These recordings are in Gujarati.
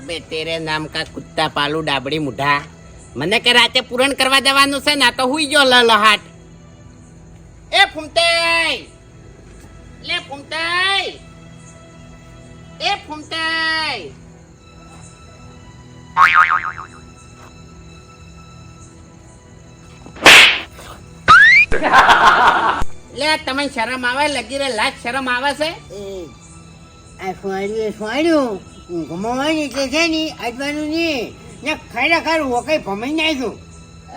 બે તેરે નામ કા કુત્તા પાલુ ડાબડી મુઢા. મને કે રાતે પૂરણ કરવા જવાનું છે ને તો હુઈ ગયો લહાટ. એ ફૂમતાઈ, લે ફૂમતાઈ, એ ફૂમતાઈ. લે તમે શરમ આવે લગી રે લાખ શરમ આવે છે. આ સ્વાડ્યું ઊંઘમાં એટલે છે ને આજવાનું નહીં ને ખરેખર ઓકઈ ભમાઈ નાખ્યું.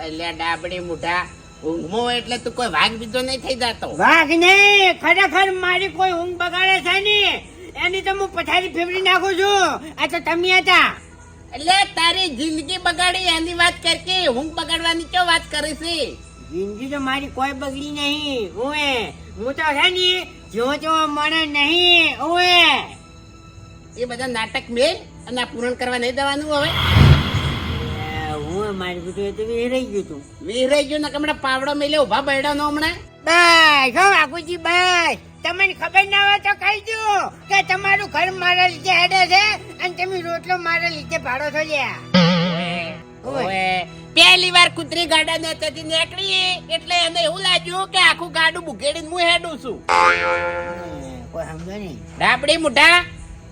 એટલે ડાબડી મુઢા ઊંઘમો એટલે તું કોઈ વાઘ બીજો નહીં થઈ જતો. વાઘ નહીં, ખરેખર મારી કોઈ ઊંઘ બગાડે છે ને એની તો હું પથારી ફેરવી નાખું છું. આ તો તમે હતા. એટલે તારી જિંદગી બગાડી એની વાત કરકે ઊંઘ બગાડવાની ક્યાં વાત કરે છે? જિંદગી તો મારી કોઈ બગડી નહીં. હું તો છે ને જો મને નહીં. એ બધા નાટક મેં અને આ પૂરણ કરવા નહીં દેવાનું હવે. હું મારી બધું એ તો વિહરાઈ ગયું તું. વિહરાઈ ગયું ને હમણાં પાવડો મેલે ઉભા બૈડા નો હમણાં. બસ હો વાઘુજી બસ. તમને ખબર ના હોય તો કહી દો કે તમારું ઘર મારા લીધે હેડે છે અને તમે રોટલો મારા લીધે ભાડો છો લ્યા. ઓએ પહેલી વાર કૂતરી ગાડા ને તેથી નીકળી એટલે એને એવું લાગ્યું કે આખું ગાડું બુઘેડીને હું હેડું છું. કોઈ સમજો નહીં. ડાબડી મુઢા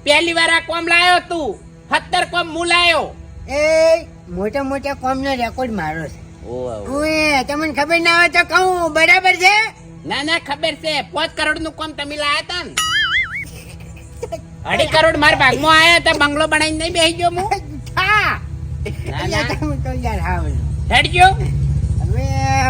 પહેલી વાર આ કોમ લાયો તું, 17 કોમ હું લાયો. એ મોટા મોટા કોમનો રેકોર્ડ મારો છે. ઓએ તમને ખબર ના હોય તો કહું બરાબર છે. ના ના ખબર છે. 5 કરોડ નું કોમ તમે લાયા તા ને. 2.5 કરોડ મારા ભાગમાં આયા હતા. બંગલો બનાવીને નહીં બેસી ગયો હું. હા ના ના તમે તો યાર હાવ. હેડ ગયો. હવે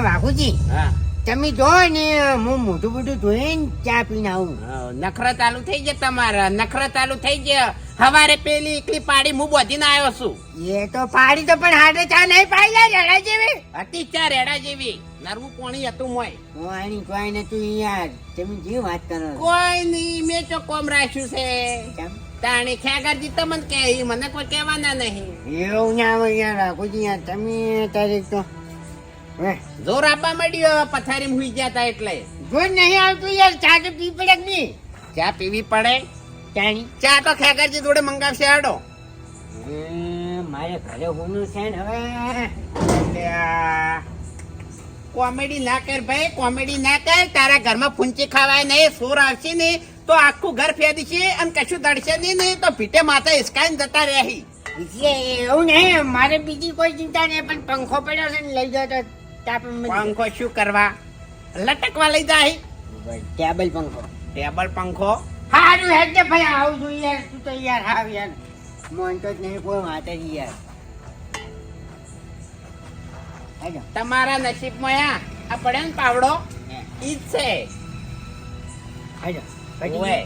વાઘુજી હા તમે જો ને હું મોટું મોટું ધોઈને ચા પીને આવું. નખરા ચાલુ થઈ ગયા તમારા. નખરા ચાલુ થઈ ગયા. હવારે પેલી એકલી પાડી હું બોધીને આવ્યો છું. એ તો પાડી તો પણ હાડે ચા નહીં પાઈ યાર રેડા જેવી. હતી ચા રેડા જેવી. નરવું પોણી હતું મોય. કોઈ કોઈ નતું યાર. તમે જે વાત કરો કોઈ નહીં. મેં તો કોમ રાખ્યું છે. કેમ? તાણી ખેગરજી તમને કે મને કોઈ કહેવાના નહીં. એવું ના હોય યાર વાઘુજી યાર તમે તારીખ તો જોર આપવા માંડ્યો પથારી હુઈ ગયા તા એટલે. જો નહીં આવતું યાર ચા તો પી પડે કે નહીં. ચા પીવી પડે. ચાણી ચા તો ખેગરજી જોડે મંગાવશે હાડો. મારે ઘરે હોનું છે ને હવે. કોમેડી ના કર ભાઈ, કોમેડી ના કર. તારા ઘરમાં ફૂંચી ખાવાય નહીં. સોર આવશે ને તો આખું ઘર ફેદી છે અને કશું દડશે નહીં તો ભીટે માથે હિસકાઈને જતા રહી. એવું નહીં મારે બીજી કોઈ ચિંતા નહીં પણ પંખો પડ્યો છે ને લઈ જાવ તો પંખો શું કરવા? લટકવા લઈ જાય. ટેબલ પંખો. ટેબલ પંખો હારું હેડ દે ભાઈ આવું છું યાર. તું તો યાર હાવ યાર મોનતો જ નહીં કોઈ વાત જ યાર. હાજો તમારા નસીબમાં આ પડે ને પાવડો ઈ જ છે. હાજો ઓએ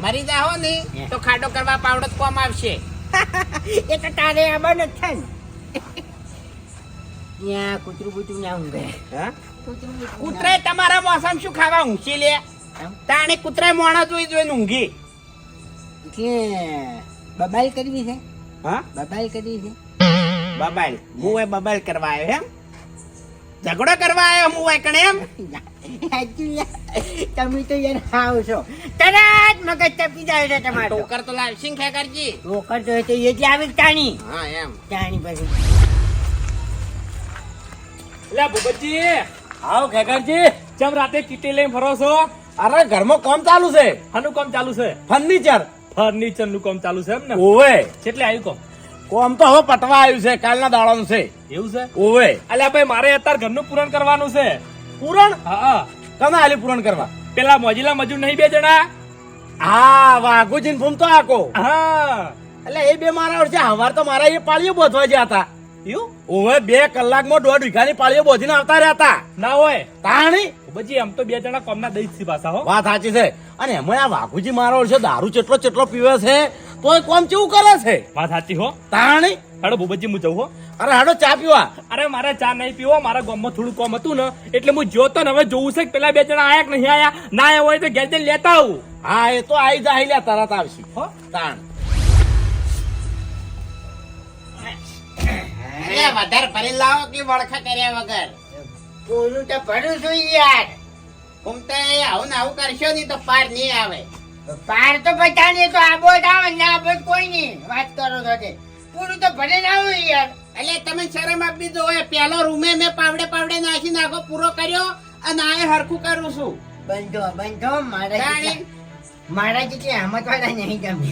મરી જાઓ ને તો ખાડો કરવા પાવડો જ કોમ આવશે. એ તો તારે આબર ન થાય ને. ત્યાં કૂતરું બૂતરું ના ઊંઘે. હા કૂતરે તમારા મોસમ શું ખાવા ઊંઘી લે? તાણે કૂતરે મોણા જોઈને ઊંઘી. એટલે બબાલ કરવી છે. હા બબાલ કરવી છે. બબાલ હું બબાલ કરવા આવ્યો એમ? ઝઘડો કરવા આવ્યો હું એ કણે એમ? તમે તો યાર હાવ છો. તરત મગજ તપી જાય છે તમારો. ટોકર તો લાવશી ને ખેગરજી. ટોકર તો એ જ આવી તાણી. હા એમ તાણી પછી લે ભૂપતજી આવો ખેગરજી. ચમ રાતે કીટી લઈને ફરો છો? અરે ઘરમાં કામ ચાલુ છે. હાનું કામ ચાલુ છે? ફર્નિચર નું કામ ચાલુ છે એમ ને? ઓવે કેટલે આવ્યું કામ? કોમ તો હવે પટવા આવ્યું છે. કાલના દાડાનું છે. એવું છે? ઓવે અલ્યા ભાઈ મારે અત્યારે ઘરનું પૂરણ કરવાનું છે. પૂરણ હા કના આલી પૂરણ કરવા? પેલા મોજીલા મજૂર નહીં 2 જણા? હા વાઘુજી ને ફૂમતો આકો. હા એટલે એ બે મારા ઓળખે. હવાર તો મારા એ પાળીઓ બોધવા ગયા હતા. એવું? ઓવે 2 કલાકમાં 1.5 વીઘાની પાળીઓ બોધીને આવતા રહ્યા હતા. ના હોય તાણી ભૂપતજી આમ તો 2 જણા કોમના દઈ છે પાછા હો. વાત સાચી છે. અને એમાં આ વાઘુજી મારા ઓળખે દારૂ ચેટલો પીવે છે તોય કોમ કેવું કરે છે. વાત સાચી હો. તાણી હાડો ભૂપતજી હું જઉં હો. અરે હાડો ચા પીવા. અરે મારે ચા નહીં પીવો. મારા ગામમાં થોડું કામ હતું ને એટલે હું જોતો ને હવે જોવું છે કે પેલા 2 જણા આયા કે નહીં આયા. ના આયા હોય તો ઘેર જઈને લેતા આવું. હા એ તો આઈ જાય લે તરત આવશે. હો તાણ વધારે ભરી લાવો કે વળખા કર્યા વગર. કોનું તો ભરું છું યાર. ફૂમતે આવું ને આવું કરશો નહીં તો પાર નહીં આવે. પાર તો પચાસ ને તો આબો જ આવે ને આબો જ કોઈ નહીં વાત કરો છો તે પૂરું તો ભલે ના હોય યાર. એટલે તમે શરમ આપી દો હવે પેલો રૂમે મેં પાવડે પાવડે નાખી નાખો પૂરો કર્યો અને આ હરખું કરું છું. બંધો મારા તાણી. મારા જેટલી હિંમત વાળા નહીં તમે.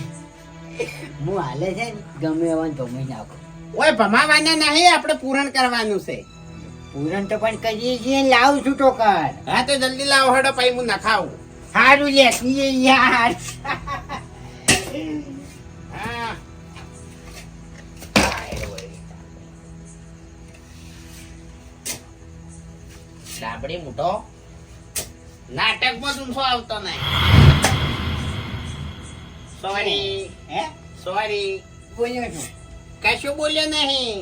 હું હાલે છે ને ગમે એવા ધોમી નાખો. ઓય ભમાવાના નહીં, આપણે પૂરણ કરવાનું છે. પૂરણ તો પણ કરીએ છીએ લાવ છૂટો કર. હા તો જલ્દી લાવો હડો પછી હું નખાવું. સારું લે પીએ યાર. હા ડાબડી મૂઠો નાટકમાં ઊંચો આવતો નહીં. સોરી હે સોરી બોલ્યો છું કશું બોલ્યો નહીં.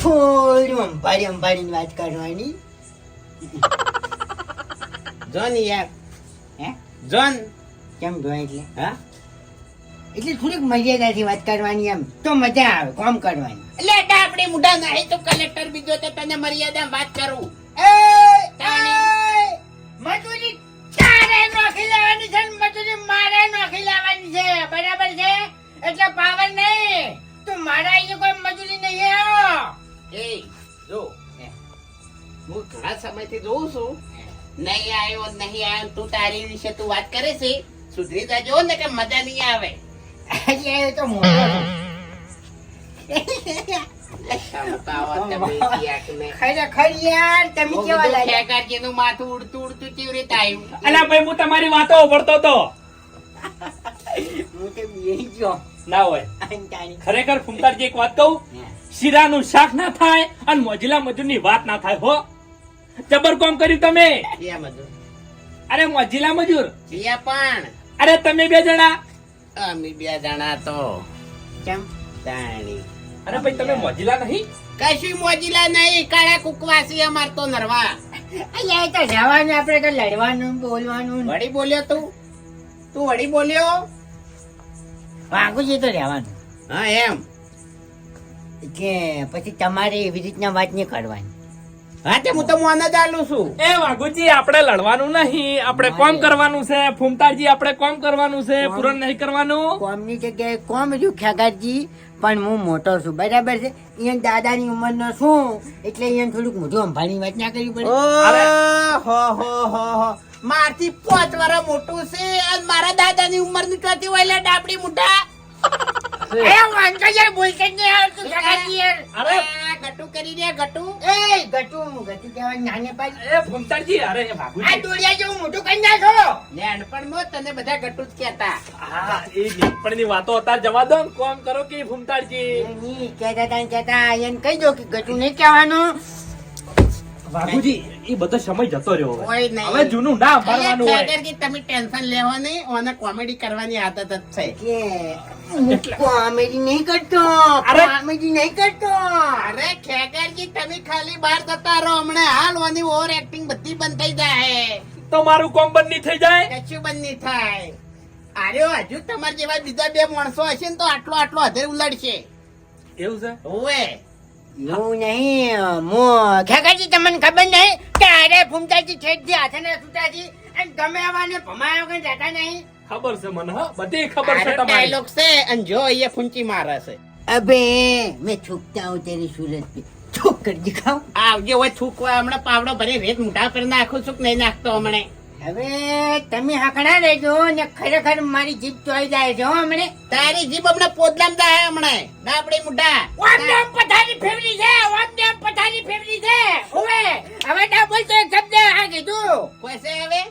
થોડું અંબાડી વાત કરવાની. જોન યાર હે જોન કેમ જોય એટલે હા એટલે થોડીક મર્યાદાથી વાત કરવાની એમ તો મજા આવે કામ કરવાની. એટલે ડાબડી મૂઠા નહીં તો કલેક્ટર બીજો તો તને મર્યાદા વાત કરું. મજૂરી તારે નોખી લેવાની છે ને મજૂરી મારે નોખી લેવાની છે બરાબર છે એટલે પાવર નહીં તું મારા અહીંયા કોઈ મજૂરી નહીં આવો. એ જો હું ઘણા સમયથી જોઉં છું નહીં આવ્યો તું તારી વિશે તું વાત કરે છે. સુધરી જાજો ને કે મજા નહીં આવે. એટલે એ તો મોટો ચમકાવો તમે ક્યાંકને. ખરેખર યાર તમે હું કેવા કીધું લાગ્યા ખેગારજીનું માથું ઉડતું ઉડતું કેવી રીતે આવ્યું? અલા ભાઈ હું તમારી વાતો ઓભળતો તો હું તો બેહી ગયો ના હોય. અંતાની. ખરેખર ફૂમતારજી એક વાત કહું, શીરાનું શાક ના થાય અને મોજીલા મજૂરની વાત ના થાય હો. જબર કામ કર્યું તમે. ક્યાં મજૂર? અરે મોજીલા મજૂર, ક્યાં પણ અરે તમે બે જણા. અમે બે જણા તો કેમ તાણી. અરે ભાઈ તમે મોજીલા નહીં? કશું મોજીલા નહીં, કાળા કુકવાસી અમાર તો નરવા. અહીંયા એ તો જવાનું આપણે તો લડવાનું બોલવાનું વળી બોલ્યો તું વળી બોલ્યો. વાગુજી તો રહેવાનું હા એમ. કે પછી તમારે એવી રીતના વાત નહીં કરવાની. હા તે હું તો મોન જ આલું છું. એ વાઘુજી આપણે લડવાનું નહીં, આપણે કોમ કરવાનું છે. ફૂમતારજી આપણે કોમ કરવાનું છે, પૂરણ નહીં કરવાનું. કોમની જગ્યાએ કોમ રહ્યું ખેગારજી પણ હું મોટો છું બરાબર છે. અહીંયા દાદાની ઉંમરનો છું એટલે અહીંયા થોડુંક મોઢું સંભાળીને વાત ના કરવી પડે. ઓહો મારથી 5 વર્ષ મોટું છે અને મારા દાદાની ઉંમરની ચોથી હોય એટલે ડાબડી મુઠ્ઠા. એ વાંચો યાર બોલતે જ નહીં આવડતું ખેગારજી યાર. અરે આ ગટુ કરી દે ગટુ. એ ગટુ કહેવાય નાને પાડી. એ ફૂમતારજી, અરે આ વાઘુજી. દોડિયા જેવું મોટું કરી નાખો. નાનપણમાં તને બધા ગટુ જ કહેતા. હા, એ નાનપણની વાતો અત્યારે જવા દો ને, કોમ કરો કે ફૂમતારજી. નહીં કહેતા એને કહી દો કે ગટુ નહીં કહેવાનું. વાઘુજી, એ બધો સમય જતો રહ્યો હવે. કોઈ નહીં. હવે જૂનું ના ભરવાનું હોય. ખેગારજી, તમે ટેન્શન લેવો નહીં, ઓને કોમેડી કરવાની આદત જ છે. કે હું કોમેડી નહીં કરતો. અરે. કોમેડી નહીં કરતો. અરે ખેગારજી, તમે ખાલી બહાર જતા રહો, હમણાં હાલ ઓની ઓવર એક્ટિંગ બધી બંધ થઈ જાય. તો મારું કોમ બંધ નહીં થઈ જાય. કશું બંધ નહીં થાય. આર્યો હજુ તમારા જેવા બીજા 2 માણસો હશે ને તો આટલો હધેર ઉલાડશે. એવું છે? ઓવે એવું નહીં હું ખેગાજી તમને ખબર નહીં કે અરે ફૂમતાજી ઠેઠથી હાથેના છૂટાજી અને ગમે આવાને ભમાયા વગર જતા નહીં. ખબર છે મને, હા, બધી ખબર છે આરો તમારી. ડાયલોગ છે અને જો અહીંયા ફૂંચી મારે છે. અબે મેં છૂકતા હું તેરી સુરત पे છોક કર દિખાઉં. આવજે હોય થૂકવા, હમણાં પાવડો ભરી રેત મોઢા પર નાખું છું કે નહીં નાખતો હમણે. હવે તમે હાકડા રહેજો ને ખરેખર મારી જીભ ચોઈ જાય છે હો હમણે. તારી જીભ હમણાં પોદલામ જાય હમણાં ડાબડી મોઢા. ઓમ પથારી ફેવરી છે ઓમ પથારી ફેવરી છે. હવે હવે ના બોલતો એક શબ્દ આ કીધું. કોઈ છે હવે?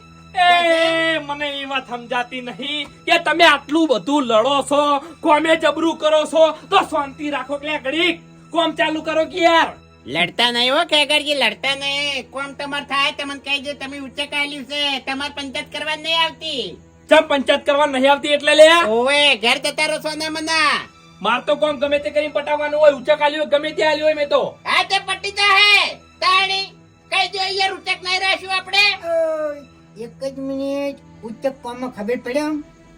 એ મને એ વાત સમજાતી નહીં કે તમે આટલું બધું લડો છો, કોમે જબરું કરો છો, તો શાંતિ રાખો કે ઘડીક કોમ ચાલુ કરો કે યાર. લડતા નહીં હો ખેગારજી, લડતા નહીં. કોમ તમારે થાય તમને કહેજો, તમે ઉચ્ચ કાલ્યું છે, તમારે પંચાયત કરવા નહીં આવતી. ચમ પંચાયત કરવા નહીં આવતી એટલે લે. ઓવે ઘેર જતા રહો સોના મના. માર તો કોમ ગમે તે કરીને પટાવવાનું હોય, ઊંચા કાલ્યો ગમે તે આલ્યો હોય મેં તો. હા તે પટી જાહે તાણી. કઈ જો અહીંયા ઉચ્ચક નહીં રહેશું આપણે. એક જ મિનિટ ઉચ્ચક કોમમાં ખબર પડે આમ?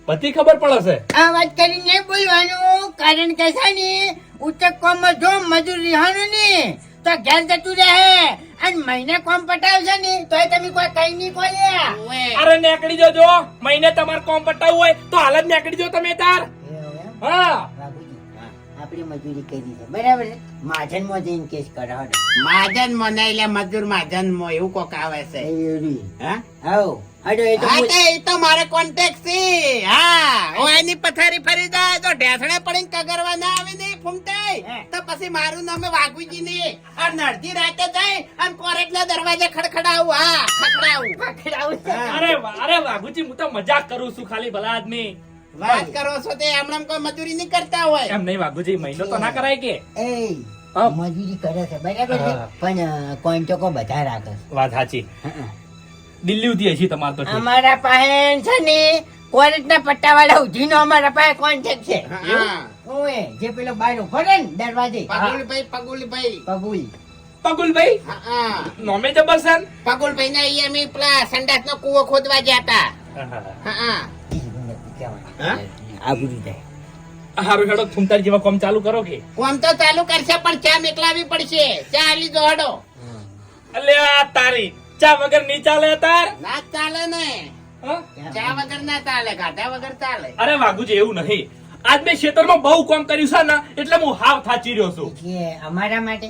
બધી ખબર પડે છે. આ વાત કરીને નહીં બોલવાનું કારણ કે છે ને ઉચ્ચક કોમમાં જો મજૂર રિહાણું ને તો ઘેર જતું રહે અને મહિને કોમ પટાવશે ને તોય તમે કોઈ કઈ નહીં કોઈ ઓવે. અરે નીકળી જજો મહિને તમારે કોમ પટાવવું હોય તો હાલ જ નીકળી જાઓ તમે તાર હા આપડી મજૂરી કરી છે બરાબર છે માજન માં જઈને કેસ કરાવડો મહાજન મને એટલે મજૂર મહાજન માં એવું કોક આવે છે હા હાઉ હડો એ તો હા તે ઈ તો મારે કોન્ટેક્ટ છે હા ઓ એની પથારી ફરી જાય તો ઢેસણે પડીને કગરવા ના આવે ને ફૂમતાઈ હે. તો પછી મારું નામે વાઘુજી ને આ નડતી રાતે જાય અને કોરેટ ના દરવાજે ખડખડાવું હા ખડખડાવું પકડાવું છે. હા. અરે વાઘુજી હું તો મજાક કરું છું ખાલી ભલા આદમી વાત કરો છો તે હમણાં કોઈ મજૂરી નહીં કરતા હોય એમ નહીં વાઘુજી મહિનો તો ના કરાય કે એ હા. મજૂરી કરે છે બરાબર છે હા. પણ કોન્ટકો બધા રાખે છે. વાત સાચી દિલ્હી ઉધી હશે તમારે તો ઠીક. અમારા પાસે છે ને કોરેટ ના પટ્ટા વાળા ઉધીનો અમારા પાસે કોન્ટેક્ટ છે હા ઓએ જે પેલો બાયરો ફરે ને દરવાજે પગુલભાઈ પગુલ પગુલભાઈ હા નોમે જબરસન પગુલભાઈ ના અહીંયા અમે પેલા સંડાસ નો કૂવો ખોદવા ગયા હતા હા હા? આબરૂ જાય હારું હેડો ફૂમતાર જેવા કોમ ચાલુ કરો કે કોમ તો ચાલુ કરશે પણ ચા મેકલાવી પડશે ચા આલી દો હડો અલ્યા તારી ચા વગર નહીં ચાલે તાર ના ચાલે ને હા? ચા વગર ના ચાલે ગાધા વગર ચાલે અરે વાઘુજી એવું નહીં આજ મેં ખેતરમાં બહુ કામ કર્યું છે ને એટલે હું હાવ થાચી રહ્યો છું એટલે અમારા માટે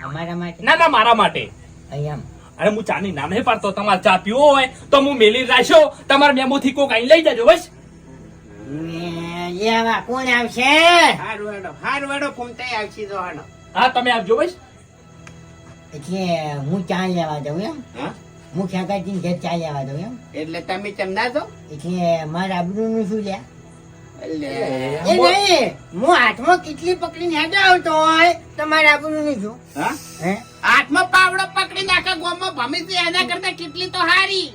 અમારા માટે ના ના મારા માટે અહીંયા અરે હું ચાની ના નહીં પાડતો તમારે ચા પીવો હોય તો હું મેલી રાખ્યો તમારા મેમો થી કોક અહીં લઈ જજો બસ એમાં કોણ આવશે હારું હેડો ફૂમતાઈ આવશે તો હડો હા તમે આપજો બસ એટલે હું ચા લેવા જાઉં એમ હા? હું ખેગાજી ઘેર ચા લેવા જાઉં એમ એટલે તમે ચમના છો એટલે મારા આબરૂ નું શું લ્યા એટલે એ નહીં હું હાથમાં કેટલી પકડીને હેડો આવતો હોય તો મારા આબરૂ નું શું હા? હે હાથમાં પાવડો પકડી નાખે ગોમમાં ભમી છે એના કરતા કેટલી તો હારી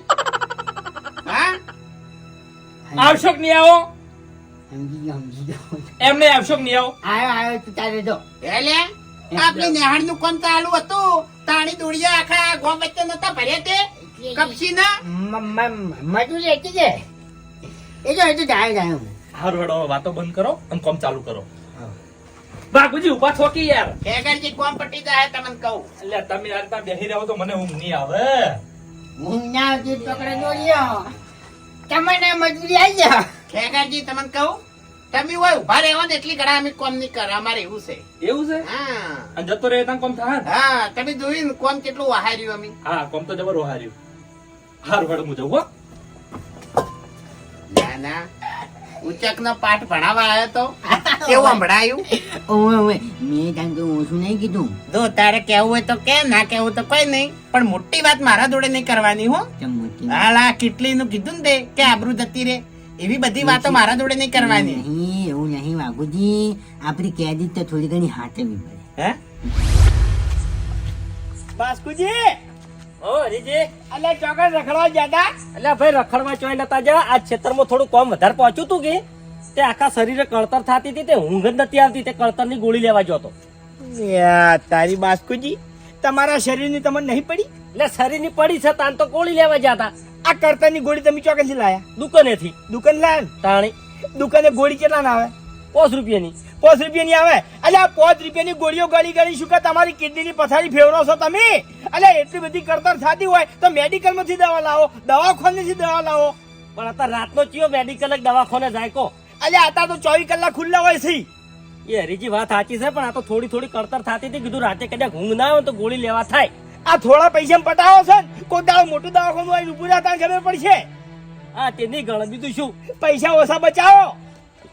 હા આવશો કે નહીં આવો સમજી ગયો એમ નહીં આવશો કે નહીં આવો આવ્યો તું તારે જો એટલે આપણી નેહાડ નું કોમ ચાલુ હતું તાણી દોડિયા આખા ગોમ વચ્ચે નતા ભર્યા તે કપસી ના મજૂરી હતી છે એ જો જાય જાય હારું હેડો હવે વાતો બંધ કરો અને કોમ ચાલુ કરો વાઘુજી ઉભા થો કે યાર ખેગરજી કોમ પટી જાય તમને કહું એટલે તમે યાર ત્યાં બેસી રહો તો મને ઊંઘ નહીં આવે હું ના આવતી પકડે દોડ્યો તમને મજૂરી આવી જા ખેગરજી તમને કહું તમે હોય ઉભા રહેવો ને એટલી ઘણા અમે કોમ નહીં કરે અમારે એવું છે એવું છે હા અને જતો રહે ત્યાં કોમ થાય ને? હા તમે જોયું ને કોમ કેટલું વહાર્યું અમે હા કોમ તો જબર હાર્યું હારું હેડો હું જવું હો ના ના ઉચક નો પાઠ ભણાવવા આવ્યો તો કેવું સંભળાયું ઓવે ઓવે મેં કારણ કે ઓછું નહીં કીધું જો તારે કેવું હોય તો કે ના કેવું તો કઈ નહીં પણ મોટી વાત મારા જોડે નહીં કરવાની હો ચમચી હાલા કેટલી નું કીધું ને તે કે આબરૂ જતી રે એવી બધી વાતો મારા જોડે નહીં કરવાની નહીં એવું નહીં વાઘુજી આપણી કેદી તો થોડી ઘણી હાથવી પડે હે બાસ્કુજી ઓ હરીજી અલે ચોકડ રખડવા જતા એટલે ભાઈ રખડવા ચોય નતા જા આ ક્ષેત્રમાં થોડું કોમ વધારે પહોંચ્યું તું કે તે આખા શરીરે કળતર થતી હતી તે ઊંઘ જ નથી આવતી તે કળતરની ગોળી લેવા જતો તારી બાસ્કુજી તમારા શરીરની તમને નહીં પડી એટલે શરીરની પડી છે તાન તો ગોળી લેવા જતા આ કરતરની ગોળી તમે ચોકડથી લાયા દુકાનેથી દુકાન લાયા તાણી દુકાને ગોળી કેટલા ના આવે 5 રૂપિયાની 5 રૂપિયાની આવે અલે આ 5 રૂપિયાની ગોળીઓ ગળી ગળી શું કે તમારી કિડનીની પથારી ફેરવો છો તમે અલે એટલી બધી કરતર થતી હોય તો મેડિકલ માંથી દવા લાવો દવાખાનેથી દવા લાવો પણ અત્યારે રાતનો ચિયો મેડિકલ દવાખાને જાય કો અલે આતા તો 24 કલાક ખુલ્લા હોય છે એ હરીજી વાત સાચી છે પણ આ તો થોડી થોડી કળતર થતી હતી કીધું રાતે કદાચ ઊંઘ ના આવે તો ગોળી લેવા થાય આ થોડા પૈસા પટાવો છે ને કોઈ દાવ મોટું દવાખાનું હોય ઉભું રહેતા ખબર પડશે હા તે નહીં ગણ બીજું શું પૈસા ઓછા બચાવો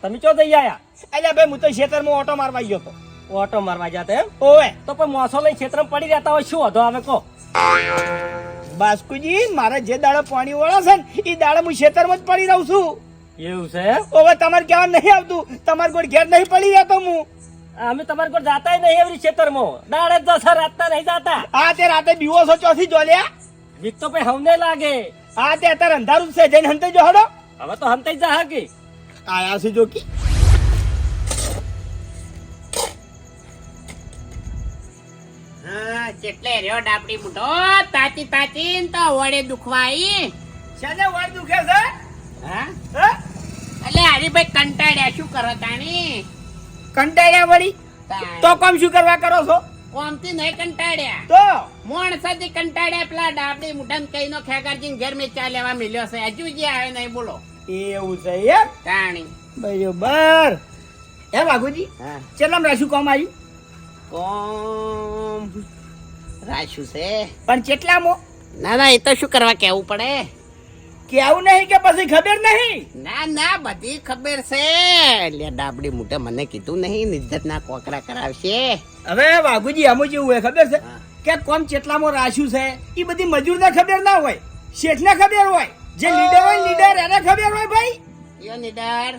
તમે ચો જઈ આયા અલ્યા ભાઈ હું તો ખેતરમાં ઓટો મારવા ગયો હતો ઓટો મારવા જતા એમ ઓવે તો પણ મોસો લઈને ક્ષેત્રમાં પડી રહેતા હોય શું વધો આવે કો બાસ્કુજી મારે જે દાડે પાણી વળે છે ને એ દાડે હું ખેતરમાં જ પડી રહું છું એવું છે ઓવે તમારે કહેવા નહીં આવતું તમારે કોઈ ઘેર નહીં પડી રહેતો હું અમે તમારે કોઈ જાતા નહીં એવરી ક્ષેત્રમાં દાડે જ જશે રાતના નહીં જાતા હા તે રાતે બીવો છો ચોથી જોલ્યા વીક તો ભાઈ હમને લાગે હા તે અત્યારે અંધારું જ છે જઈને હંતે જો હડો હવે તો હંતાઈ જા કે આયા છે જોકી હા જેટલે રહ્યો ડાબડી બુઢો તાતી તાતી ને તો વડે દુખવાઈ શાને વાર દુખે છે હા હે? એટલે હરીભાઈ કંટાળ્યા શું કરો તાણી કંટાળ્યા વળી તો કામ શું કરવા કરો છો કોમથી નહીં કંટાળ્યા તો મોણસાથી કંટાળ્યા પેલા ડાબડી મુઠાને કઈનો ખેગારજીને ઘેર મેં ચા લેવા મિલ્યો છે હજુ જે આવે નહીં બોલો એવું છે એમ તાણી બરોબર એ વાઘુજી હા કેટલામ રાખ્યું કોમ આવ્યું કોમ રાશું છે પણ કેટલામો ના ના એ તો શું કરવા કેવું પડે કે આવું નહીં કે પછી ખબર નહીં ના ના બધી ખબર છે એટલે ડાબડી મુઠે મને કીધું નહીં ઇજ્જત ના કોકરા કરાવશે હવે વાઘુજી આમ જેવું હોય ખબર છે હા. કે કોમ કેટલામાં રાખ્યું છે એ બધી મજૂરને ખબર ના હોય શેઠને ખબર હોય જે લીડર હોય લીડર એને ખબર હોય ભાઈ યો નિડર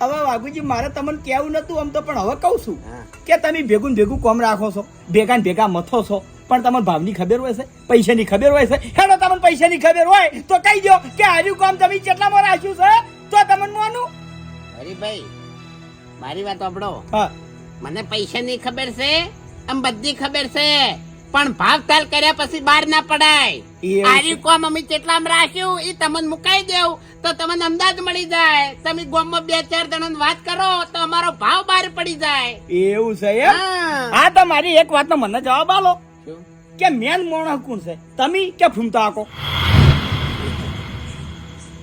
હવે વાઘુજી મારે તમને કેવું નતું આમ તો પણ હવે કહું છું હા કે તમે ભેગું ને ભેગું કોમ રાખો છો ભેગા ને ભેગા મથો છો પણ તમને ભાવની ખબર હોય છે પૈસાની ખબર હોય છે હેડો તમને પૈસાની ખબર હોય તો કહી દો કે આવ્યું કામ તમે કેટલામાં રાખ્યું છે તો તમને માનું હરીભાઈ મારી વાત સાંભળો હા મને પૈસાની ખબર છે આમ બધી ખબર છે પણ ભાવ તાલ કર્યા પછી બહાર ના પડાય એવું છે. આર્યું કોમ અમે કેટલામ રાખ્યું એ તમને મુકાઈ દેવ તો તમને અંદાજ મળી જાય તમે ગામમાં 2-4 જણાને વાત કરો તો અમારો ભાવ બહાર પડી જાય એવું છે એમ હા. હા તો મારી એક વાતનો મને જવાબ આલો શું? કે મેન મોણસ કોણ છે તમે કે ફૂમતા આકો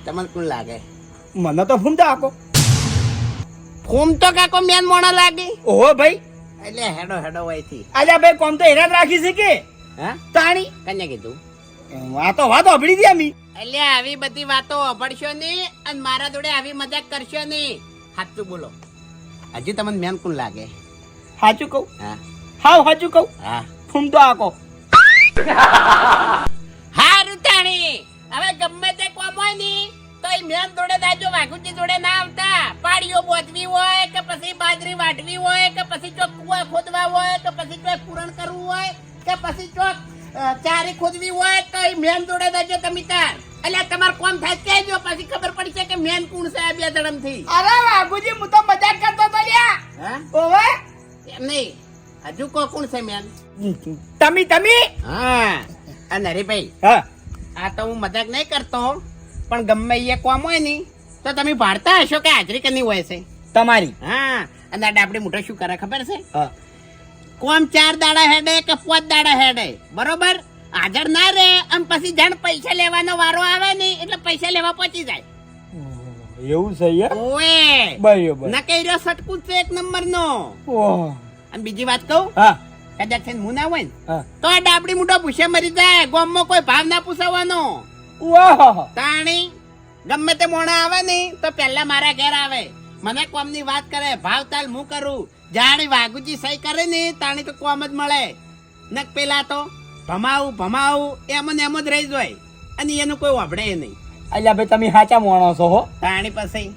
તમને કોણ લાગે મને તો ફૂમતા આકો ફોમ તો કાકો મેન મોણો લાગે ઓહો ભાઈ એટલે હેડો હેડો વયથી આજા ભાઈ કોમ તો હેરાન રાખી છે કે હા તાણી કને કીધું આ તો વાત સાંભળી દી અમી એટલે આવી બધી વાતો અભડશો નહીં અને મારા જોડે આવી મજાક કરશો નહીં સાચું બોલો હજુ તમને મેન કોણ લાગે સાચું કહું હા હાવ સાચું કહું હા ફૂમતો આકો હારું તાણી હવે ગમે તે કોમ હોય ની તો એ મેન જોડે દાજો વાઘુજી જોડે ના આવતા પાડીઓ બોધવી હોય કે પછી બાજરી વાટવી હોય કે પછી ચોક કુવા ખોદવા હોય કે પછી ચોક પૂરણ કરવું હોય કે પછી ચોક ચારી ખોદવી હોય તો એ મેન જોડે દાજો તમે તાર એટલે તમાર કોમ થાય કહેજો પછી ખબર પડશે કે મેન કોણ છે આ બે જણમથી અરે વાઘુજી હું તો મજાક કરતો તો લ્યા હા ઓવે એમ નહીં હજુ કોણ છે મેન તમે હા અને હરીભાઈ હા આ તો હું મજાક નહીં કરતો પણ ગમે એ કોમ હોય ની તો તમે ભાડતા હશો કે હાજરી કની હોય છે તમારી હા અને આ ડાબડી મોટો શું કરે ખબર છે હા કોમ 4 દાડા હેડે કે 5 દાડા હેડે બરોબર હાજર ના રે આમ પછી જાણ પૈસા લેવાનો વારો આવે ને એટલે પૈસા લેવા પહોંચી જાય એવું છે યાર ઓએ બરાબર ન કહી રહ્યો સટકું છે 1 નંબર નો ઓહ અને બીજી વાત કહું હા કદાચ થઈને હું ના હોય ને હા તો આ ડાબડી મોટો ભૂસે મરી જાય ગામમાં કોઈ ભાવ ના પૂછવાનો વાહ તાણી ગમે તે મોણા આવે ને તો પહેલા મારા ઘેર આવે મને કોમની વાત કરે ભાવ તાલ હું કરું જાણી વાઘુજી સહી કરે ને તાણી તો કોમ જ મળે નક પેલા તો ભમાવું એમ ને એમ જ રહી જાય અને એનું કોઈ વાભડે નહીં અલ્યા ભાઈ તમે સાચા માણસ છો હો તાણી પછી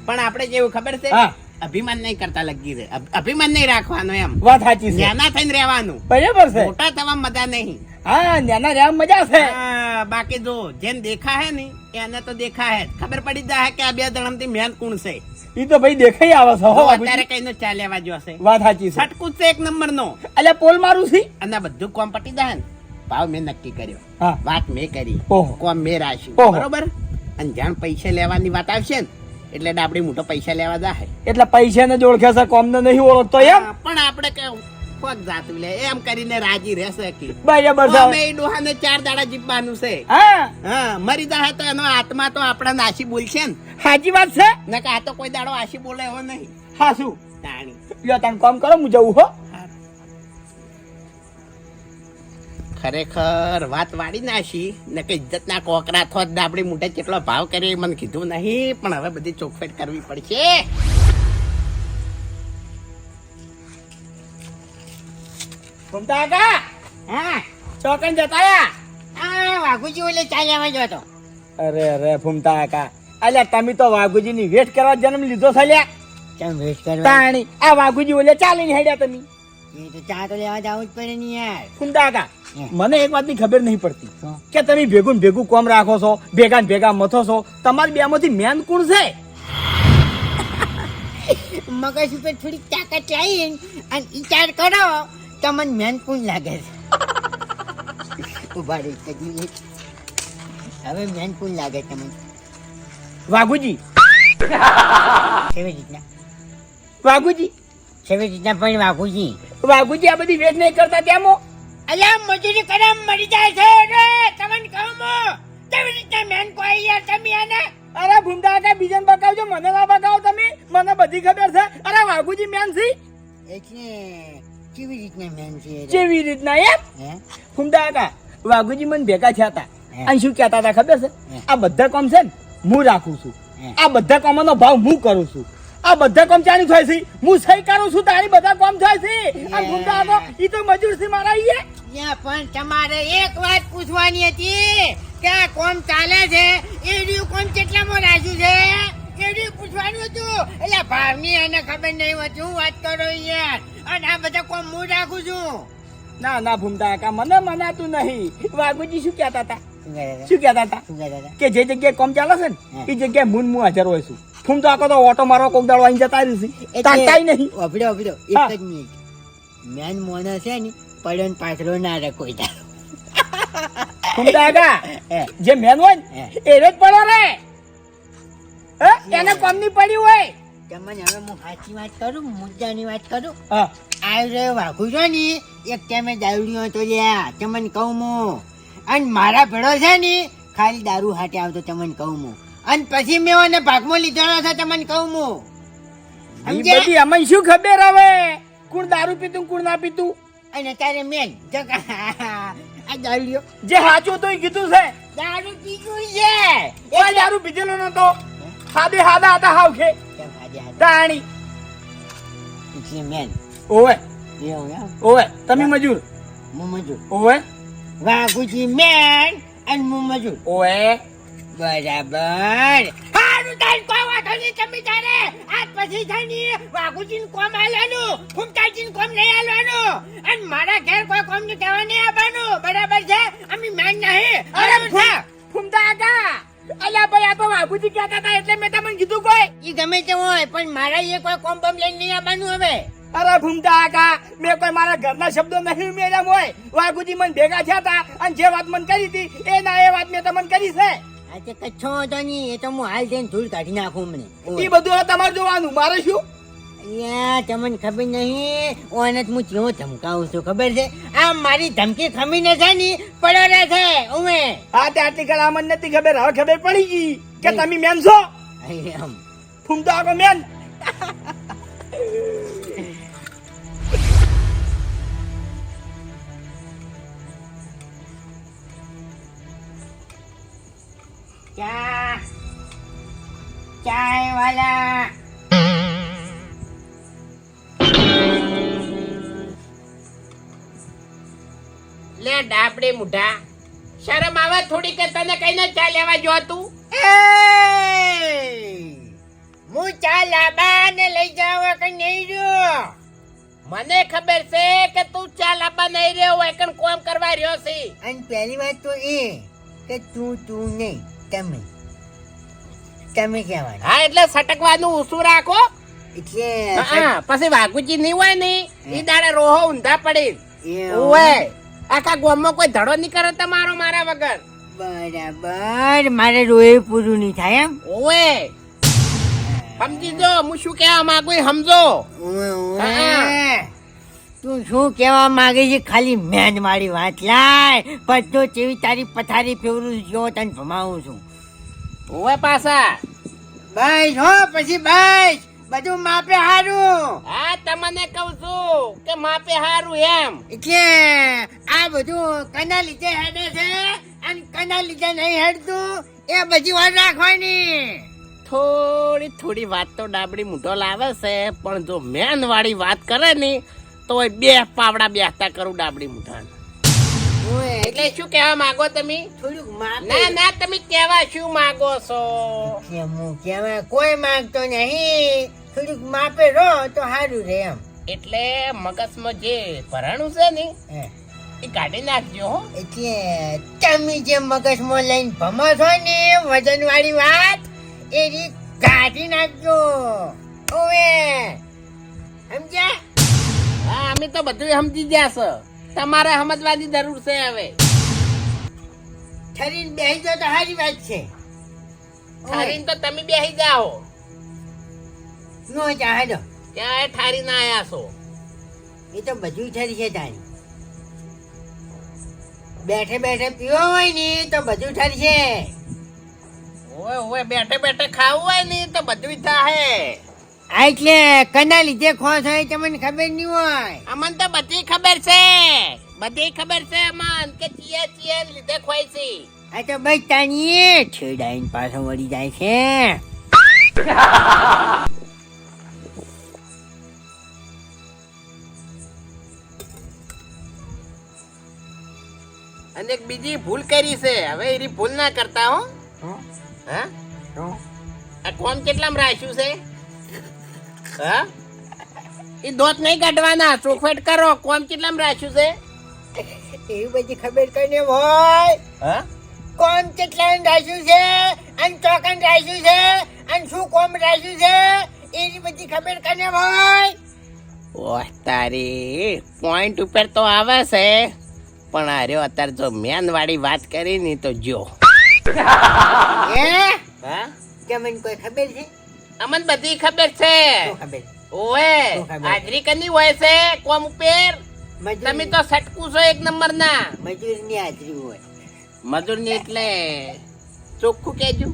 પણ આપણે જેવું ખબર છે હા અભિમાન નહીં કરતા લગી રે અભિમાન નહીં રાખવાનું એમ વાત સાચી છે નાના થઈને રહેવાનું બરાબર છે મોટા થવા મજા નહીં હા નાના રહ્યા મજા છે હા, બાકી જો જેને દેખા હે ને એને તો દેખા હે ખબર પડી જાય કે આ બે જણમથી મેન કોણ છે ઈ તો ભાઈ દેખાઈ આવે છે હો તો બાબુજી. અત્યારે કઈ નો ચા લેવા જોશે વાત સાચી છે છટકું છે 1 નંબર નો અલ્યા પોલ મારું છે અને આ બધું કોમ પટી જાય ને ભાવ મેં નક્કી કર્યો હા વાત મેં કરી ઓહો. કોમ મેં રાખ્યું ઓહો. બરોબર અને જાણ પૈસા લેવાની વાત આવશે ને એટલે ડાબડી મોટો પૈસા લેવા જાય એટલે પૈસા ને જ ઓળખે છે કોમ ને નહીં ઓળખતો એમ હા, પણ આપણે કે કોક જાતું લે એમ કરીને રાજી રહેશે કે બરાબર અમે છે એ ડોહાને 4 દાડા જીવવાનું છે હા હા મરી જાય તો એનો આત્મા તો આપણા નાસી બોલશે ને સાચી વાત છે નકે આ તો કોઈ દાડો આશી બોલે એવો નહીં હા શું તાણી લ્યો તમે કામ કરો હું જવું હો ખરેખર વાત વાળી નાશી ને કે ઇજ્જત ના કોકરા થોત ડાબડી મોઢે કેટલો ભાવ કરે મને કીધું નહીં પણ હવે બધી ચોખફેટ કરવી પડશે ઘૂમતા કા હા ચોકન જતા આ વાઘુજી ઓલે ચા લેવા ગયો હતો અરે અરે ફૂમતા કા અલ્યા તમે તો વાઘુજી ની વેટ કરવા જન્મ લીધો છે લ્યા કેમ વેસ્ટ કરવા તાણી આ વાઘુજી ઓલે ચાલીને હેડ્યા તમે એ તો ચા તો લેવા જવું જ પડે ને યાર ફૂમતા કા હમ. મને એક વાતની ખબર નહીં પડતી શું? કે તમે ભેગું ને ભેગું કોમ રાખો છો ભેગા ને ભેગા મથો છો તમારી બે માંથી મેન કોણ છે મગજ ઉપર થોડી તાકાત લાવીને અને વિચાર કરો તો મને મેન કોણ લાગે છે ઉભા રહી એક મિનિટ. હવે મેન કોણ લાગે તમને વાઘુજી કેવી રીતના વાઘુજી કેવી રીતના પણ વાઘુજી વાઘુજી આ બધી વેચ નહીં કરતા તેમાં અલ્યા મજૂરી કરમ મરી જાય છે રે તમને કહું હું કેવી રીતે મેન કોઈ યાર તમે આને અરે ભૂમતા કાકા બીજાને બકાવજો મને ના બકાવો તમે મને બધી ખબર છે અરે વાઘુજી મેન છે એટલે કેવી રીતના મેન છે રે? કેવી રીતના એમ હે ભૂમતા કાકા વાઘુજી મને ભેગા થયા હતા હે. અને શું કહેતા હતા ખબર છે હે. આ બધા કામ છે ને હું રાખું છું હે. આ બધા કામનો ભાવ હું કરું છું આ બધા કામ ચાની થાય છે હું સહી કરું છું તારી બધા કામ થાય છે આ ભૂમતા કાકા ઈ તો મજૂર છે મારા ઈએ યા પણ તમારે એક વાત પૂછવાની હતી કે આ કોમ ચાલે છે એ રહ્યું કોમ કેટલામાં રાજુ છે એ રહ્યું પૂછવાનું હતું એટલે ભાવની એને ખબર નહીં હોતી હું વાત કરો યાર અને આ બધા કોમ હું રાખું છું ના ના ભૂમતા કાકા મને મનાતું નહીં વાઘુજી શું કહેતા હતા શું કહેતા હતા કે જે જગ્યાએ કામ ચાલે છે ને એ જગ્યાએ હું હાજર હોય છું ફૂમ તો આખો તો ઓટો મારવા કોક દાડો આઈને જતા રહ્યું છે તાકતાય નહીં ઓબડો ઓબડો હા. એક જ મિનિટ મેન મોનો છે ને પડ્યો પાથરો ના રે કોઈ દાડો ભૂમતા કાકા હે. જે મેન હોય ને હે. એ જ પડો રે હે? એને કામ ની પડી હોય તમને હવે હું સાચી વાત કરું મુદ્દાની વાત કરું હા આ રહ્યો વાઘુ છો ને એક ટાઈમે દારૂડિયો હતો લ્યા તમને કહું હું અને મારા ભેળો છે ને ખાલી દારૂ હાટે આવતો તમને કહું હું અને પછી મેં એને ભાગમાં લીધેલો છે તમને કહું હું ઈ સમજ્યા? બધી અમને શું ખબર હવે કોણ દારૂ પીતું કોણ ના પીતું અને તારે મેન જો કે આ દારૂડિયો જે સાચું તો ઈ કીધું છે દારૂ પીધું છે કોઈ દારૂ પીધેલો નતો સાદે સાદા હતા હાવ ખે કેમ હાજે હાજે તાણી એટલે મેન ઓવે એવું એમ ઓવે તમે મજૂર હું મજૂર ઓવે વાઘુજી મેન અને હું મજૂર ઓવે બરાબર હારું તાર કોઈ વાતો નહીં તમે તારે આજ પછી થઈને વાઘુજીને કોમ આલવાનું ફૂમતાજીને કોમ નહીં આલવાનું અને મારા ઘેર કોઈ કોમ ને કહેવા નહીં આવવાનું બરાબર છે અમે માન નહીં અરે બરાબર છે ફૂમતા કાકા અલ્યા ભાઈ આ તો વાઘુજી કહેતા હતા એટલે મેં તમને કીધું કોઈ ઈ ગમે તે હોય પણ મારા એ કોઈ કોમ બમ લઈને નહીં આવવાનું હવે અરે ભૂમતા કાકા મેં કોઈ મારા ઘરના શબ્દો નહીં ઉમેર્યા હોય વાઘુજી મને ભેગા થયા હતા અને જે વાત મને કરી હતી એ ના એ વાત મેં તમને કરી છે આજે કચ્છો હતો નહીં એ તો હું હાલ જઈને ધૂળ કાઢી નાખું મને એ બધું હવે તમારે જોવાનું મારે શું યા તમને ખબર નહીં ઓને તો હું કેવો ધમકાવું છું ખબર છે આ મારી ધમકી ખમીને છે ને પડ્યો રહે છે ઉમે હા તે આટલી કળા મને નથી ખબર હવે ખબર પડી ગઈ કે તમે મેન છો આમ ફૂમતા કાકા મેન ચાય વાલા લે ડાબડી મુઢા શરમ આવે થોડી કે તને કઈ ના ચા લેવા જો તું હું ચા લાબા ને લઈ જાવ કે નહીં રહ્યો મને ખબર છે કે તું ચા લાવવા નહીં રહ્યો હોય કણ કોમ કરવા રહ્યો છે અને પહેલી વાત તો એ કે તું નહીં તમે કહેવાનું હા એટલે સટકવાનું ઉસું રાખો એટલે હા પછી વાઘુજી નહીં હોય ને ઈ દાડે રોહો ઊંધા પડી એવું. ઓવે આખા ગામમાં કોઈ ધડો નહીં કરે તમારો મારા વગર બરાબર મારે રોએ પૂરું નહીં થાય એમ ઓવે સમજી જો હું શું કહેવા માંગુ એ સમજો હા. તું શું કેવા માંગે છે ખાલી મેન વાળી વાત લાય પણ તો જેવી તારી પથારી ફેવરું જો તને ભમાવું છું ઓવે પાછા બસ હો પછી બસ બધું માપે હારું હા તમને કહું છું કે માપે હારું એમ એટલે આ બધું કના લીધે હેડે છે અને કના લીધે નહીં હેડતું એ બધી વાત રાખવાની થોડી થોડી વાત તો ડાબડી મૂઢો લાવે છે પણ જો મેન વાળી વાત કરે ને તો એ બે પાવડા બેસતા કરું ડાબડી મૂઢા ઓય, એટલે શું કહેવા માંગો તમે થોડુંક માપે ના ના તમે કહેવા શું માંગો છો એટલે હું કહેવાય કોઈ માંગતો નહીં થોડુંક માપે રહો તો સારું રે એમ એટલે મગજમાં જે ભરાણું છે ને હે. એ કાઢી નાખજો હો એટલે તમે જે મગજમાં લઈને ભમો છો ને વજન વાળી વાત એ રીત કાઢી નાખજો ઓવે સમજ્યા હા અમે તો બધું સમજી ગયા છે તમારે સમજવાની જરૂર છે હવે ઠરીને બેસી જાઓ તો સારી વાત છે ઠારીને તો તમે બેસી જાઓ નો ચાહે દો ત્યાં ઠારીને આયા છો એ તો બધું ઠરશે તારી. બેઠે બેઠે પીવો હોય ને તો બધું ઠરશે. ઓય ઓય બેઠે બેઠે ખાવું હોય ને તો બધું થાહે. આ એટલે કના લીધે ખોસ હોય તમને ખબર નહીં હોય. અમન તો બધી ખબર છે, બધી ખબર છે અમન કે ચીએ ચીએ લીધે ખોય છે. આ તો બસ તાની છેડાઈને પાછો વળી જાય છે. અને એક બીજી ભૂલ કરી છે, હવે એની ભૂલ ના કરતા હો. હા આ કોમ કેટલામ રાખ્યું છે? હા એ દોત નહીં કાઢવાના, ચોખવટ કરો. કોમ કેટલામ રાખ્યું છે? એવી બધી ખબર કને હોય. હા કોમ કેટલા રાખ્યું છે અને ચોકન રાખ્યું છે અને શું કોમ રાખ્યું છે એની બધી ખબર કને હોય. ઓહ તારી પોઈન્ટ ઉપર તો આવે છે, પણ આર્યો અત્યારે જો મેન વાળી વાત કરી ની તો જો. હે હા કે મને કોઈ ખબર છે? અમન બધી ખબર છે. શું ખબર? ઓએ શું ખબર? હાજરી કની હોય છે કોમ ઉપર? મજૂર તમે તો સટકું છો એક નંબર ના. મજૂરની હાજરી હોય. મજૂર ની એટલે ચોખ્ખું કેજો.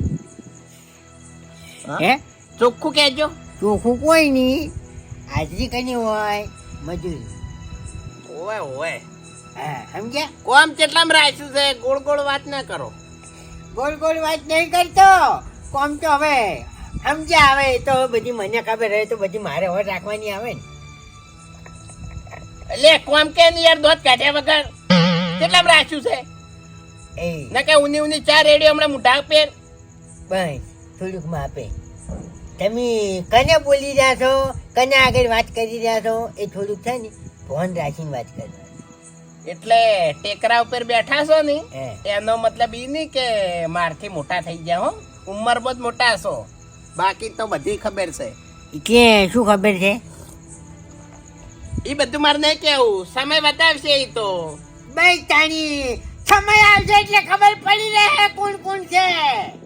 હે ચોખ્ખું કેજો. ચોખ્ખું કોઈ નહીં, હાજરી કની હોય મજૂરી. ઓએ ઓએ હા સમજ્યા? કોમ કેટલામ રાખ્યું છે? ગોળ ગોળ વાત ના કરો. ગોળ ગોળ વાત નહીં કરતો. કોમ તો હવે સમજ્યા. હવે એ તો બધી મને ખબર હોય તો બધી મારે હવે રાખવાની આવે ને. એટલે કોમ કે ની યાર દોત કાઢ્યા વગર કેટલામ રાખ્યું છે? એ ના કે ઉની ઉની ચા રેડિયો હમણાં મુઢા પેર. બસ થોડુંક માપે. તમે કને બોલી રહ્યા છો, કને આગળ વાત કરી રહ્યા છો, એ થોડુંક છે ને ફોન રાખીને વાત કરવાની. એટલે ટેકરા ઉપર બેઠા છો ને હે. એનો મતલબ ઈ નહીં કે મારથી મોટા થઈ ગયા હો. ઉંમર બહુ મોટા છો, બાકી તો બધી ખબર છે. એટલે શું ખબર છે? ઈ બધું મારે નહીં કેવું, સમય બતાવશે ઈ તો. બસ તાણી સમય આવશે એટલે ખબર પડી રહે કોણ કોણ છે.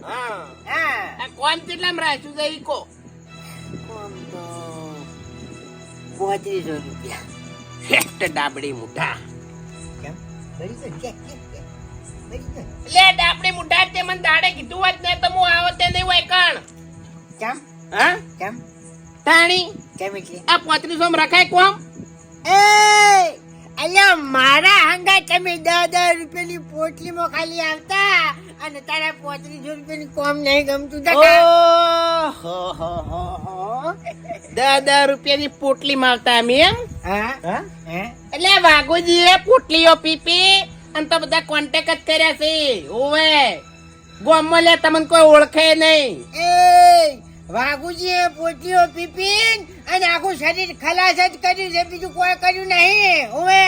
હા હા આ કોમ કેટલામ રાખ્યું છે ઈ કો? કોમ તો 3500 રૂપિયા. હેટ ડાબડી મુઢા. કેમ? બળી ગયો? કે બળી ગયો? લે ડાબડી મુઢા તે મને દાડે કીધું હોત ને તો હું આવો તે નહીં હોય કણ. કેમ? હા કેમ? તાણી કેમ એટલે? આ 3500 માં રખાય કોમ? એ અલ્યા મારા હંગા તમે 10 રૂપિયાની પોટલીમાં ખાલી આવતા અને તારા 3500 રૂપિયાની કોમ નહીં ગમતું ઓહો 10 રૂપિયાની પોટલી માવતા અમે એમ? હા હા હે એટલે વાઘુજીએ પોટલીઓ પીપી અને તો બધા કોન્ટેક્ટ જ કર્યા છે. ઓવે ગોમમાં લે તમને કોઈ ઓળખે નહીં. એ વાઘુજીએ પોટલીઓ પીપીન અને આખું શરીર ખલાસ જ કર્યું છે, બીજું કોઈ કર્યું નહીં. ઓવે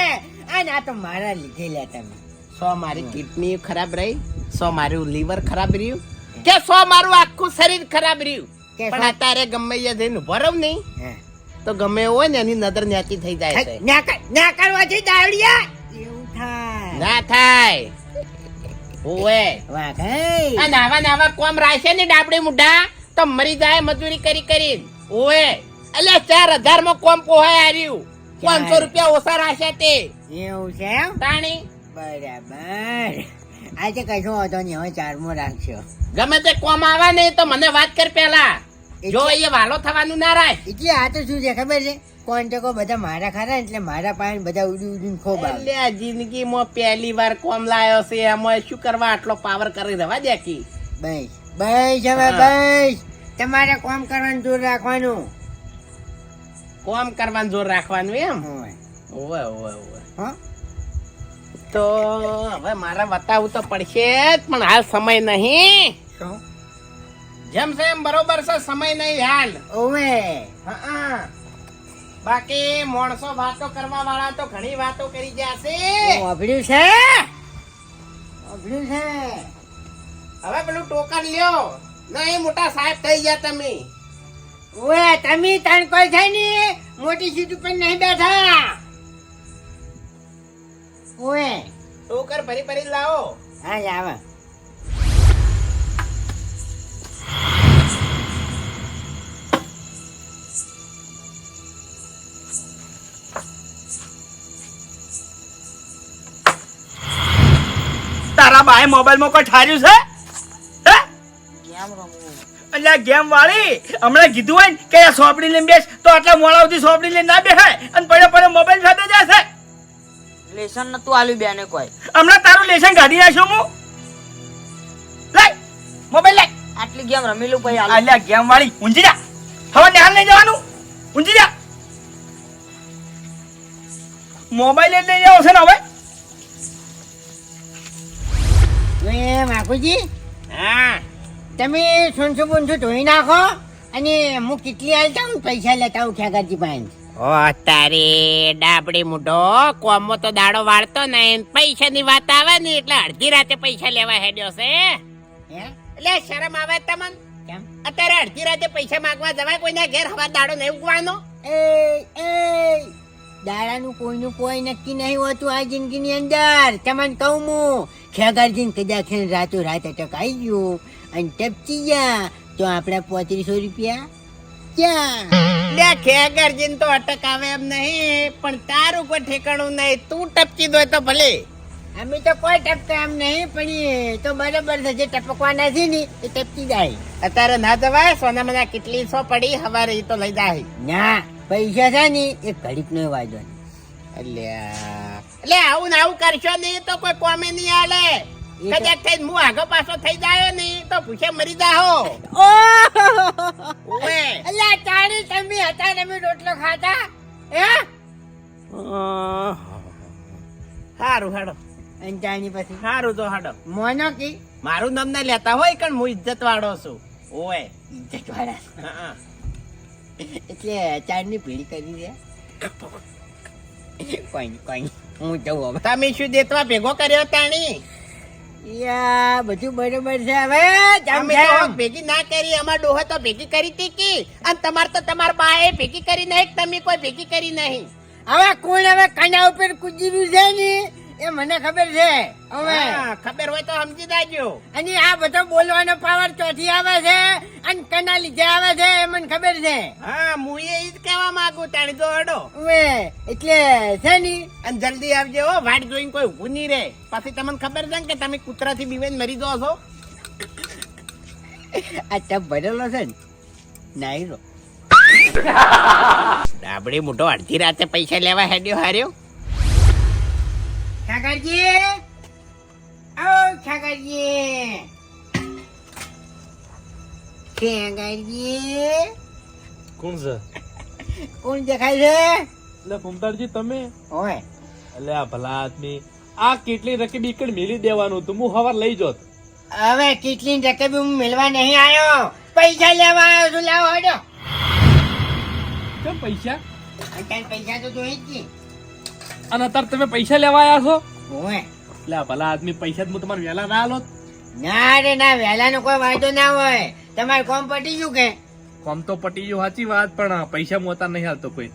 અને આ તો મારા લીધે લ્યા તમે. સો મારી કિડની ખરાબ રહી, સો મારું લીવર ખરાબ રહ્યું, કે સો મારું આખું શરીર ખરાબ રહ્યું. કે પણ અત્યારે ગમે એ જઈને ઉભો રહું નહીં હે તો ગમે એવું હોય ને એની નજર ન્યાચી થઈ જાય છે. ના કરવાથી દાવડિયા એવું થાય. ના થાય. ઓવે વાઘ આ નાવા નાવા કોમ રાખે ને ડાબડી મુઢા તો મરી જાય મજૂરી કરી કરી. ઓએ એટલે 4000 માં કોમ પોહાય આર્યું, 500 રૂપિયા ઓછા રાખે તે. એવું છે એમ? તાણી બરાબર. આજે કશો વાંધો નહીં, હવે 4મો રાખશો. ગમે તે કોમ આવે ને તો મને વાત કર પેલા. જો એ વાલો થવાનું ના રાખ. એટલે આ તો શું છે ખબર છે? કોન્ટેકો બધા મારા ખરા ને એટલે મારા પાસે બધા ઉડી ઉડીને ખૂબ આવે. એટલે આ જિંદગીમાં પહેલી વાર કોમ લાયો છે, એમાં શું કરવા આટલો પાવર કરી રવા દે કી. બસ બસ હવે બસ. તમારે કોમ કરવાનું દૂર રાખવાનું. કોમ કરવાનું જોર રાખવાનું એમ? હોય. ઓવે ઓવે ઓવે હો? તો હવે મારે બતાવવું તો પડશે જ, પણ હાલ સમય નહીં. શું? જેમ છે એમ બરોબર છે, સમય નહીં હાલ. ઓવે. હા બાકી માણસો વાતો કરવા વાળા તો ઘણી વાતો કરી જશે. વાપર્યું છે? વાપર્યું છે? હવે પેલું ટોકન લ્યો, નહીં મોટા સાહેબ થઈ ગયા તમે. ઓવે તમે ત્રણ કોઈ છે ને મોટી સીટ ઉપર નહીં બેઠા. ઓવે ટોકર ભરી ભરી લાવો. હા આવે. આ બાએ મોબાઈલમાં કોઈ ઠાર્યું છે હે? એટલે આ ગેમ વાળી હમણાં કીધું હોય ને કે આ સોપડી લઈને બેસ તો આટલા મોડા સુધી સોપડી લઈને ના બેહાય અને પડ્યો મોબાઈલ સાથે જશે. લેસન નતું આલ્યું બેને કોઈ. હમણાં તારું લેશન કાઢી નાખ્યો હું. લે મોબાઈલ લે. આટલી ગેમ રમી લું પછી આલ્યું. અલ્યા ગેમ વાળી ઊંઘી જા. હવે નિહાલ નહીં જવાનું, ઊંઘી જા. મોબાઈલ લઈ જાવ છે ને હવે. એ માખુજી, હા તમે સોનસુ બોનસુ ધોઈ નાખો અને હું કેટલી હાલતા હું પૈસા લેતા હું ખેગાજી પાસે. ઓ તારે ડાબડી મૂઢો કોમો તો દાડો વાળતો ને પૈસાની વાત આવે ને એટલે અડધી રાતે પૈસા લેવા હેડ્યો છે. હે? એટલે શરમ આવે તમને? કેમ? અત્યારે અડધી રાતે પૈસા માંગવા જવાય કોઈના ઘેર? હવા દાડો નહીં ઉગવાનો. એ દાડાનું કોઈનું કોઈ નક્કી નહીં હોતું આ જિંદગીની અંદર. તમને કહું હું ખેગારજીને કદાચ રાતો રાત અટક આવી ગયું અને ટપચી ગયા તો આપણા 3500 રૂપિયા ક્યાં? લે ખેગરજીન તો અટક આવે એમ નહીં, પણ તારું કોઈ ઠેકાણું નહીં. તું ટપકી દો તો ભલે. અમે તો કોઈ ટપકા એમ નહીં, પણ એ તો બરાબર છે. જે ટપકવાના છે ને એ ટપકી જાય. અત્યારે ના જવાય. સોના મને કેટલી સો પડી હવારે ઈ તો લઈ જાય. ના પૈસા છે ને એ ઘડીક નો વાંધો નહીં. એટલે આવું ને આવું કરશો નહીં તો કોઈ કોમે નહીં આલે. કદાચ થઈને હું આગો પાછો થઈ જાય ને તો ભૂખે મરી જાહો. ઓવે અલ્યા તારી તમે હતા તમે રોટલો ખાતા હે? હારું હાડો. અને તાણી પછી હારું તો હાડો. મોનો કી મારું નામ ના લેતા હોય પણ હું ઇજ્જત વાળો છું. ઓવે ઇજ્જત વાળા. હા. એટલે ચારની ભીડ કરી દે. કોઈ નહીં કોઈ નહીં, હું જઉં હવે. તમે શું દેતવા ભેગો કર્યો તાણી? યા બધું બરોબર છે હવે. અમે તો ભેગી ના કરી. અમાર ડોહે તો ભેગી કરી હતી કી. અને તમાર તો તમાર બાએ ભેગી કરી નહીં. તમે કોઈ ભેગી કરી નહીં. હવે કોણ હવે કના ઉપર કૂદીરું છે ને એ મને ખબર છે હવે. હા, ખબર હોય તો સમજી જાજો. અને આ બધો બોલવાનો પાવર ચોથી આવે છે અને કના લીધે આવે છે એ મને ખબર છે. હા, હું એ જ કહેવા માંગુ. તાણી તો હડો. હવે એટલે છે ને અને જલ્દી આવજો હો. વાટ જોઈને કોઈ ઊભું નહીં રહે. પછી તમને ખબર છે ને કે તમે કૂતરાથી બીવેન મરી જાઓ છો. આ ટપ ભરેલો છે ને નાઈ રો. ડાબડી મોટો અડધી રાતે પૈસા લેવા હેડ્યો હાર્યો. ઠાકરજી ઓ ઠાકરજી ઠાકરજી કોણ છે? કોણ દેખાય છે? એટલે ફૂમતાડજી તમે? ઓય એટલે આ ભલા આદમી આ કેટલી રકમ ઈકડ મેલી દેવાનું હતું. હું હવાર લઈ જોત. હવે કેટલી રકમ હું મેળવા નહીં આવ્યો, પૈસા લેવા આવ્યો છું. લાવો હડો. કેમ પૈસા? અત્યારે પૈસા તો જોઈએ જ નહીં. અને અત્યારે તમે પૈસા લેવા આવ્યા છો? ઓય એટલે આ ભલા આદમી પૈસા જ હું તમારે વહેલા ના આલો. ના રે ના, વહેલાનો કોઈ વાંધો ના હોય. તમારે કોમ પટી ગયું કે? કોમ તો પટી ગયું સાચી વાત, પણ પૈસા હું અત્યારે નહીં હાલતો કોઈ.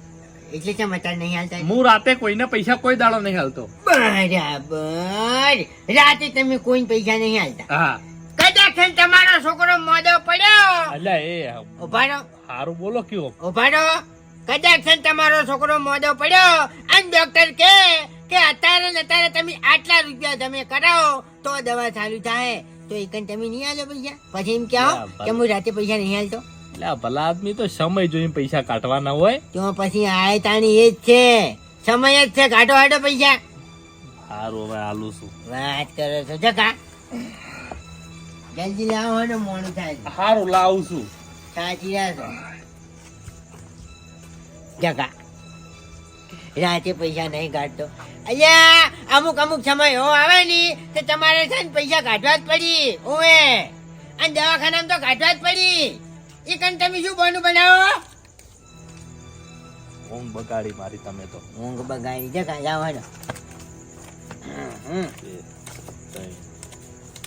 એટલે કેમ અત્યારે નહીં હાલતા? હું રાતે કોઈને પૈસા કોઈ દાડો નહીં હાલતો. બરાબર, રાતે તમે કોઈ પૈસા નહીં હાલતા. હા કદાચ તમારો છોકરો મોદો પડ્યો. એટલે એ ઉભા રહો, સારું બોલો કયો. ઉભા રહો. કદાચ તમારો છોકરો મોદો પડ્યો અને ડોક્ટર કે અત્યારે ને અત્યારે તમે આટલા રૂપિયા તમે કરાવો તો દવા ચાલુ થાય, તો એકન તમે નહીં હાલો પૈસા. પછી એમ કહો કે હું રાતે પૈસા નહીં હાલતો. એટલે આ ભલા આદમી તો સમય જોઈને પૈસા કાઢવાના હોય. તો પછી આય તાણી એ જ છે, સમય જ છે. કાઢો હાડો પૈસા. સારું હવે આલું છું. વાત કરો છો જકા. જલ્દી લાવો ને મોડું થાય. સારું લાવું છું. સાચી રાખો જગા. રાતે પૈસા નહીં કાઢતો. અલ્યા અમુક અમુક સમય એવો આવે ને કે તમારે છે ને પૈસા કાઢવા જ પડી. ઓએ અને દવાખાનામાં તો કાઢવા જ પડી. એ કન તમે શું બનું બનાવો? ઊંઘ બગાડી મારી તમે તો. ઊંઘ બગાડી જગા. જવાનો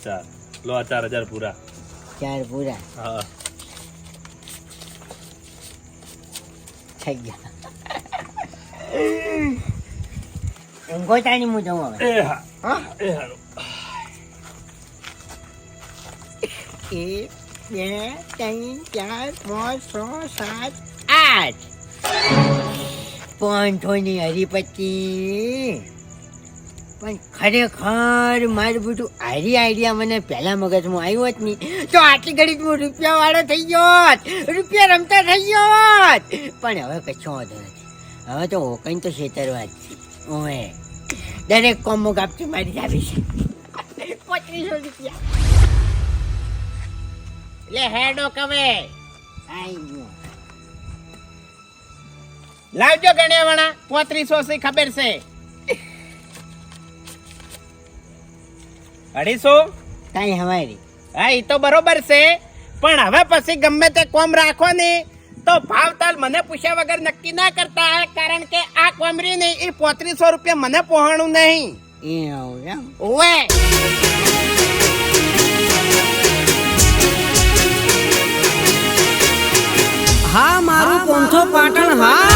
4 લો આ 4000 પૂરા. 4 પૂરા હા થઈ ગયા. ઊંઘો તાણી હું જઉં હવે. એ હા હા એ હારું. 1 2 3 4 5 6 7 8 પોઈન્ટોની હરીપતિ. પણ ખરેખર મારું બધું આઈડિયા મને પહેલા મગજમાં આવ્યો જ નહીં તો આટલી ઘડી હું રૂપિયા વાળો થઈ ગયો હોત. રૂપિયા રમતા થઈ ગયો હોત. પણ હવે કશો વાંધો નથી. હવે તો કઈ તો છેતરવા જ છે. ઓએ દરેક કોમો કાપથી મારી આવી છે 3500 રૂપિયા. લે હેડો કવે આઈ ગયો. લાવજો ગણ્યાવાળા 3500 છે ખબર છે 250. કાંઈ હવારી હા એ તો બરોબર છે પણ હવે પછી ગમે તે કોમ રાખો ને તો ભાવતાલ મને પૂછ્યા વગર નક્કી ના કરતા કારણ કે આ કોમરી નહીં એ 3500 રૂપિયા મને પહોંચવાનું નહીં. એ આવું એમ. ઓવે હા મારું પોંથો પાટણ હા